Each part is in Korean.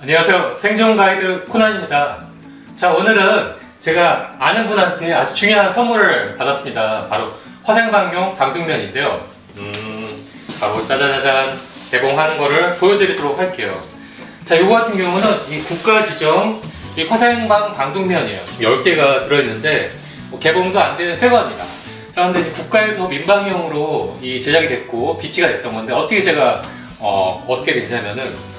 안녕하세요. 생존 가이드 코난입니다. 자, 오늘은 제가 아는 분한테 아주 중요한 선물을 받았습니다. 바로 화생방용 방독면인데요. 바로 짜자자잔 개봉하는 거를 보여드리도록 할게요. 자, 요거 같은 경우는 이 국가 지정 이 화생방 방독면이에요. 10개가 들어있는데 개봉도 안 되는 새 겁니다. 자, 근데 국가에서 민방용으로 이 제작이 됐고 비치가 됐던 건데 어떻게 제가 얻게 됐냐면은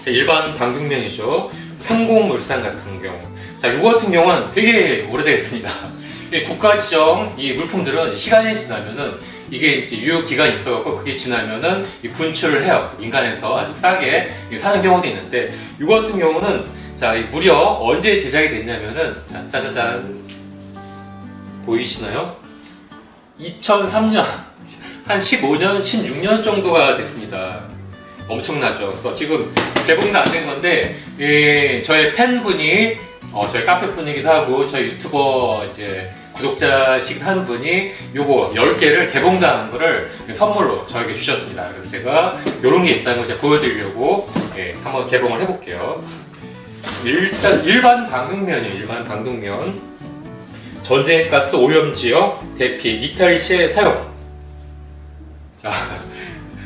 일반 방독면이죠. 성공물산 같은 경우. 자, 요거 같은 경우는 되게 오래되겠습니다. 국가 지정 이 물품들은 시간이 지나면은 이게 이제 유효 기간이 있어갖고 그게 지나면은 분출을 해요. 민간에서 아주 싸게 사는 경우도 있는데 요거 같은 경우는 자, 무려 언제 제작이 됐냐면은 자, 짜자잔 보이시나요? 2003년 한 15년, 16년 정도가 됐습니다. 엄청나죠. 그래서 지금 개봉도 안 된 건데 저의 팬분이 저희 카페 분이기도 하고 저희 유튜버 이제 구독자시긴 한 분이 요거 10개를 개봉도 안 한 거를 선물로 저에게 주셨습니다. 그래서 제가 요런 게 있다는 걸 제가 보여드리려고 한번 개봉을 해볼게요. 일단 일반 방독면이에요. 일반 방독면. 전쟁가스 오염지역 대피 이탈 시에 사용. 자,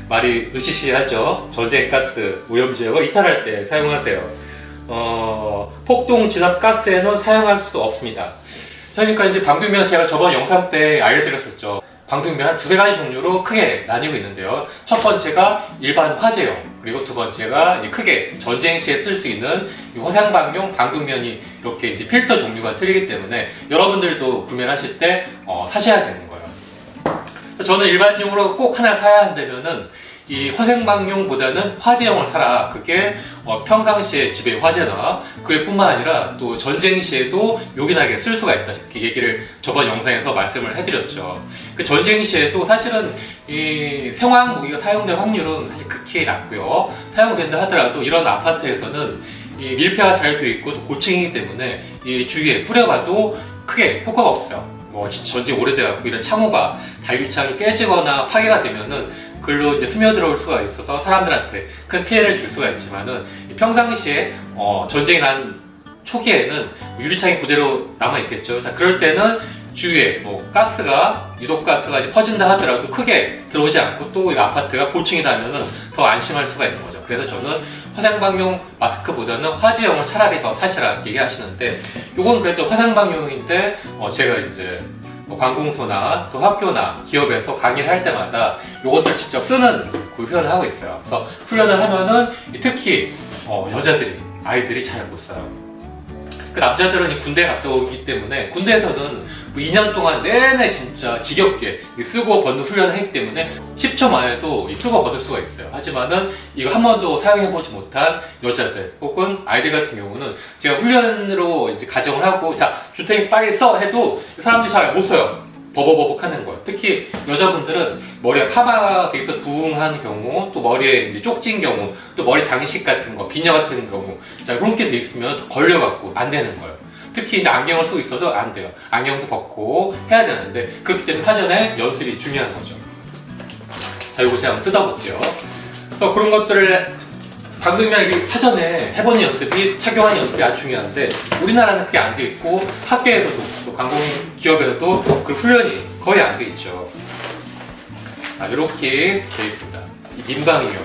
말이 으시시하죠. 전쟁가스 오염지역을 이탈할 때 사용하세요. 폭동 진압 가스에는 사용할 수 없습니다. 자, 그러니까 이제 방독면 제가 저번 영상 때 알려드렸었죠. 방독면 한 두세 가지 종류로 크게 나뉘고 있는데요. 첫 번째가 일반 화재용, 그리고 두 번째가 크게 전쟁 시에 쓸 수 있는 화생방용 방독면이 이렇게 이제 필터 종류가 틀리기 때문에 여러분들도 구매를 하실 때 사셔야 되는 거예요. 저는 일반용으로 꼭 하나 사야 한다면은 이 화생방용보다는 화재용을 사라. 그게 평상시에 집에 화재나 그뿐만 아니라 또 전쟁 시에도 요긴하게 쓸 수가 있다. 이렇게 얘기를 저번 영상에서 말씀을 해드렸죠. 그 전쟁 시에도 사실은 이 생화학 무기가 사용될 확률은 사실 극히 낮고요. 사용된다 하더라도 이런 아파트에서는 이 밀폐가 잘 되어 있고 또 고층이기 때문에 이 주위에 뿌려봐도 크게 효과가 없어요. 전쟁 오래돼갖고 이런 창호가 달규창이 깨지거나 파괴가 되면은 글로 이제 스며들어올 수가 있어서 사람들한테 큰 피해를 줄 수가 있지만은 평상시에 전쟁이 난 초기에는 유리창이 그대로 남아있겠죠. 자, 그럴 때는 주위에 가스가 유독가스가 이제 퍼진다 하더라도 크게 들어오지 않고 또 이 아파트가 고층이라면은 더 안심할 수가 있는 거죠. 그래서 저는 화생방용 마스크보다는 화재용을 차라리 더 사시라 이렇게 얘기하시는데 요건 그래도 화생방용인데 제가 이제 관공서나 또 학교나 기업에서 강의를 할 때마다 요것들 직접 쓰는 그 훈련을 하고 있어요. 그래서 훈련을 하면은 특히 여자들이 아이들이 잘 못 써요. 그 남자들은 군대 갔다 오기 때문에 군대에서는 2년 동안 내내 진짜 지겹게 쓰고 벗는 훈련을 했기 때문에 10초 만에도 쓰고 벗을 수가 있어요. 하지만은 이거 한 번도 사용해보지 못한 여자들 혹은 아이들 같은 경우는 제가 훈련으로 이제 가정을 하고 자, 주택 빨리 써 해도 사람들이 잘 못 써요. 버벅버벅 하는 거예요. 특히 여자분들은 머리가 카바가 돼 있어 부응한 경우, 또 머리에 이제 쪽진 경우, 또 머리 장식 같은 거, 비녀 같은 경우, 자, 그렇게 돼 있으면 걸려갖고 안 되는 거예요. 특히 이제 안경을 쓰고 있어도 안 돼요. 안경도 벗고 해야 되는데 그렇기 때문에 사전에 연습이 중요한 거죠. 자, 이거 제가 한번 뜯어볼게요. 그래서 그런 것들을 방독면을 사전에 해보는 연습이, 착용하는 연습이 아주 중요한데 우리나라는 그게 안 돼 있고 학교에서도 또 관공기업에서도 그 훈련이 거의 안 돼 있죠. 자, 이렇게 돼 있습니다. 민방위용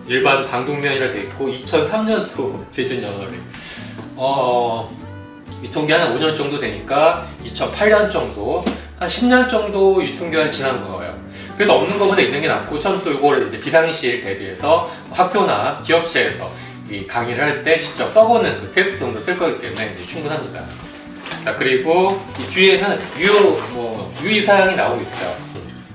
일반 방독면이라 돼 있고 2003년도 제준 연월에 유통기한 한 5년 정도 되니까 2008년 정도 한 10년 정도 유통기한이 지난 거예요. 그래도 없는 것보다 있는 게 낫고 저는 또 이걸 이제 비상시에 대비해서 학교나 기업체에서 이 강의를 할 때 직접 써보는 그 테스트용도 쓸 거기 때문에 충분합니다. 자, 그리고 이 뒤에는 유의사항이 나오고 있어요.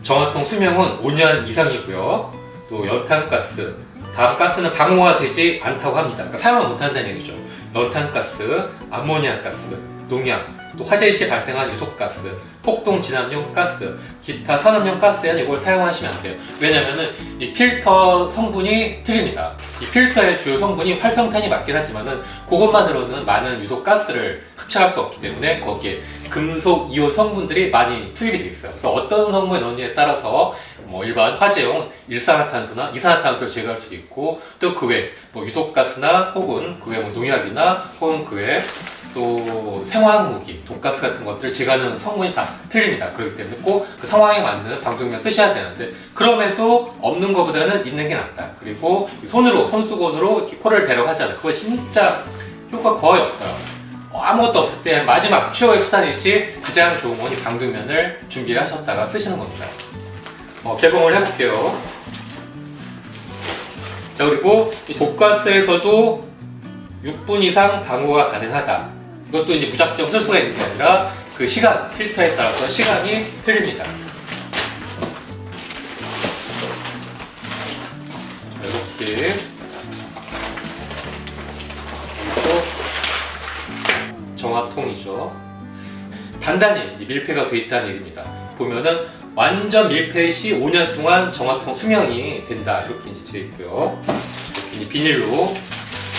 정화통 수명은 5년 이상이고요. 또 연탄가스, 다음 가스는 방호가 되지 않다고 합니다. 그러니까 사용을 못한다는 얘기죠. 연탄가스, 암모니아가스, 농약, 또 화재 시 발생한 유독가스, 폭동 진압용 가스, 기타 산업용 가스에는 이걸 사용하시면 안 돼요. 왜냐면은 이 필터 성분이 틀립니다. 이 필터의 주요 성분이 활성탄이 맞긴 하지만은 그것만으로는 많은 유독가스를 흡착할 수 없기 때문에 거기에 금속 이온 성분들이 많이 투입이 되어 있어요. 그래서 어떤 성분을 넣느냐에 따라서 뭐 일반 화재용 일산화탄소나 이산화탄소를 제거할 수 있고, 또 그 외 뭐 유독가스나 혹은 그 외 뭐 농약이나 혹은 그 외 또 생화학무기, 독가스 같은 것들을 제거하는 성분이 다 틀립니다. 그렇기 때문에 꼭 그 상황에 맞는 방독면 쓰셔야 되는데, 그럼에도 없는 것보다는 있는 게 낫다. 그리고 손으로, 손수건으로 이렇게 코를 대려고 하잖아요. 그거 진짜 효과 거의 없어요. 아무것도 없을 때 마지막 최후의 수단이지 가장 좋은 건 이 방독면을 준비하셨다가 쓰시는 겁니다. 개봉을 해볼게요. 자, 그리고 이 독가스에서도 6분 이상 방호가 가능하다. 이것도 이제 무작정 쓸 수가 있는 게 아니라 그 시간, 필터에 따라서 시간이 틀립니다. 이렇게 정화통이죠. 단단히 밀폐가 되어 있다는 얘기입니다. 보면은 완전 밀폐 시 5년 동안 정화통 수명이 된다, 이렇게 이제 되어 있고요. 이렇게 비닐로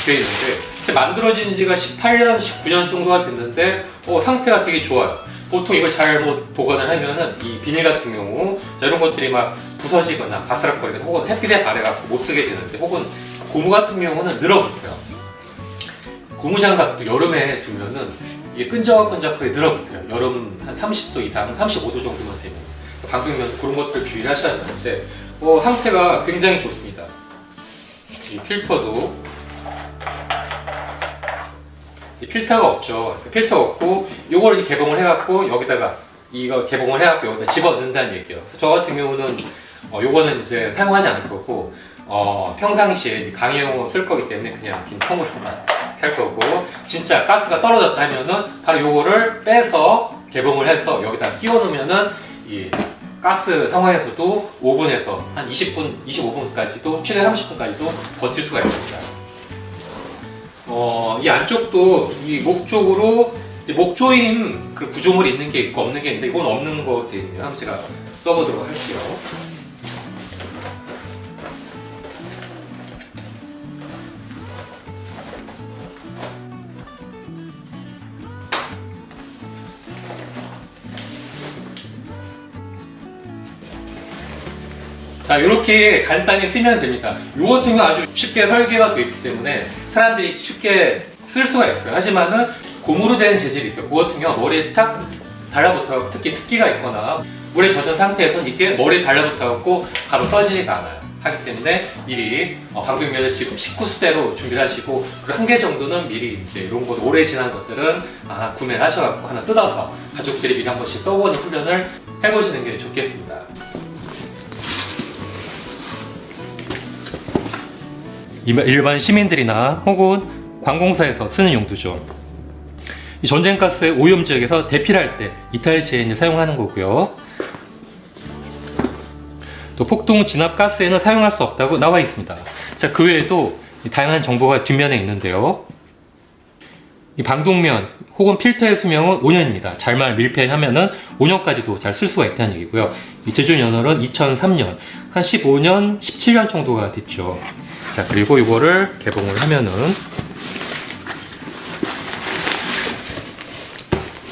되어 있는데 만들어진 지가 18년, 19년 정도가 됐는데 상태가 되게 좋아요. 보통 이걸 잘못 보관을 하면은 이 비닐 같은 경우 이런 것들이 막 부서지거나 바스락거리거나 혹은 햇빛에 바래갖고 못 쓰게 되는데, 혹은 고무 같은 경우는 늘어붙어요. 고무장갑도 여름에 두면은 이게 끈적끈적하게 늘어붙어요. 여름 한 30도 이상, 35도 정도만 되면. 방독면 그런 것들 주의를 하셔야 되는데 상태가 굉장히 좋습니다. 이 필터도 필터가 없죠. 필터가 없고 요걸 이렇게 개봉을 해갖고 여기다가 이거 개봉을 해갖고 여기다 집어 넣는다는 얘기예요. 그래서 저 같은 경우는 요거는 이제 사용하지 않을 거고 평상시에 강의용으로 쓸 거기 때문에 그냥 긴 통으로만 할 거고, 진짜 가스가 떨어졌다 하면은 바로 요거를 빼서 개봉을 해서 여기다 끼워 놓으면은 이 가스 상황에서도 오븐에서 한 20분, 25분까지도 최대 30분까지도 버틸 수가 있습니다. 이 안쪽도 이 목 쪽으로 목 조임 그 구조물이 있는 게 있고 없는 게 있는데, 이건 없는 거 되어 있네요. 한번 제가 써보도록 할게요. 자, 이렇게 간단히 쓰면 됩니다. 이 같은 경우 아주 쉽게 설계가 되어 있기 때문에 사람들이 쉽게 쓸 수가 있어요. 하지만은 고무로 된 재질이 있어요. 그 같은 경우 머리에 탁 달라붙어, 특히 습기가 있거나 물에 젖은 상태에서는 이게 머리에 달라붙어갖고 바로 써지지가 않아요. 하기 때문에 미리 방독면을 지금 식구수대로 준비를 하시고, 그리고 한 개 정도는 미리 이제 이런 것 오래 지난 것들은 구매를 하셔갖고 하나 뜯어서 가족들이 미리 한 번씩 써보는 훈련을 해보시는 게 좋겠습니다. 일반 시민들이나 혹은 관공서에서 쓰는 용도죠. 이 전쟁가스의 오염 지역에서 대피할 때 이탈 시에 이제 사용하는 거고요. 또 폭동 진압 가스에는 사용할 수 없다고 나와 있습니다. 자, 그 외에도 다양한 정보가 뒷면에 있는데요. 이 방독면 혹은 필터의 수명은 5년입니다. 잘만 밀폐하면은 5년까지도 잘 쓸 수가 있다는 얘기고요. 이 제조 연월은 2003년, 한 15년, 17년 정도가 됐죠. 자, 그리고 이거를 개봉을 하면은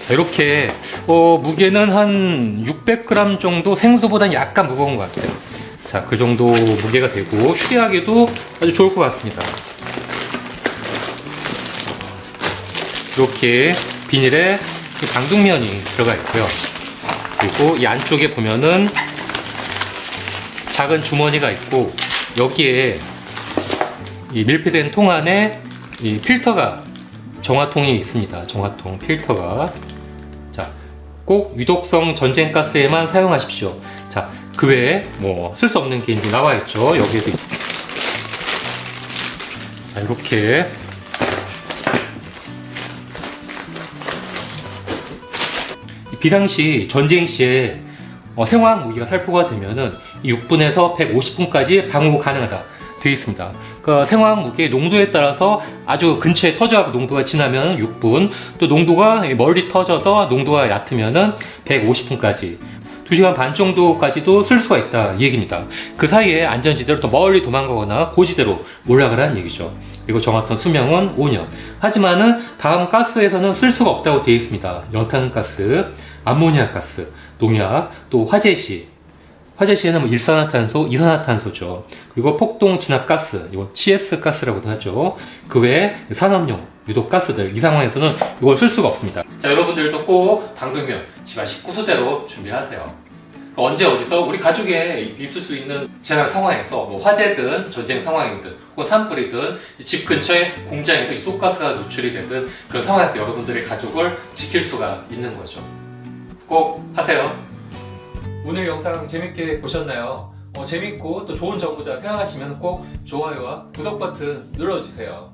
자, 이렇게 무게는 한 600g 정도, 생수보다는 약간 무거운 것 같아요. 자, 그 정도 무게가 되고 휴대하기도 아주 좋을 것 같습니다. 이렇게 비닐에 방독면이 들어가 있고요. 그리고 이 안쪽에 보면은 작은 주머니가 있고, 여기에 이 밀폐된 통 안에 이 필터가, 정화통이 있습니다. 정화통 필터가. 자, 꼭 유독성 전쟁가스에만 사용하십시오. 자, 그 외에 뭐 쓸 수 없는 게 이제 나와 있죠. 여기에도. 자, 이렇게 비상시 전쟁 시에 생화학 무기가 살포가 되면은 6분에서 150분까지 방호 가능하다 되어 있습니다. 그러니까 생화학 무기의 농도에 따라서 아주 근처에 터져가고 농도가 진하면 6분, 또 농도가 멀리 터져서 농도가 얕으면은 150분까지. 2시간 반 정도까지도 쓸 수가 있다 이 얘기입니다. 그 사이에 안전지대로 또 멀리 도망가거나 고지대로 올라가라는 얘기죠. 그리고 정확한 수명은 5년. 하지만은 다음 가스에서는 쓸 수가 없다고 되어 있습니다. 연탄가스, 암모니아 가스, 농약, 또 화재시에는 뭐 일산화탄소, 이산화탄소죠. 그리고 폭동 진압가스, 이거 CS 가스라고도 하죠. 그 외에 산업용 유독 가스들, 이 상황에서는 이걸 쓸 수가 없습니다. 자, 여러분들도 꼭 방독면 집안 식구수대로 준비하세요. 언제 어디서 우리 가족에 있을 수 있는 재난 상황에서 뭐 화재든 전쟁 상황이든 혹은 산불이든 집 근처에 공장에서 이 쏟가스가 누출이 되든 그런 상황에서 여러분들의 가족을 지킬 수가 있는 거죠. 꼭 하세요. 오늘 영상 재밌게 보셨나요? 재밌고 또 좋은 정보다 생각하시면 꼭 좋아요와 구독 버튼 눌러주세요.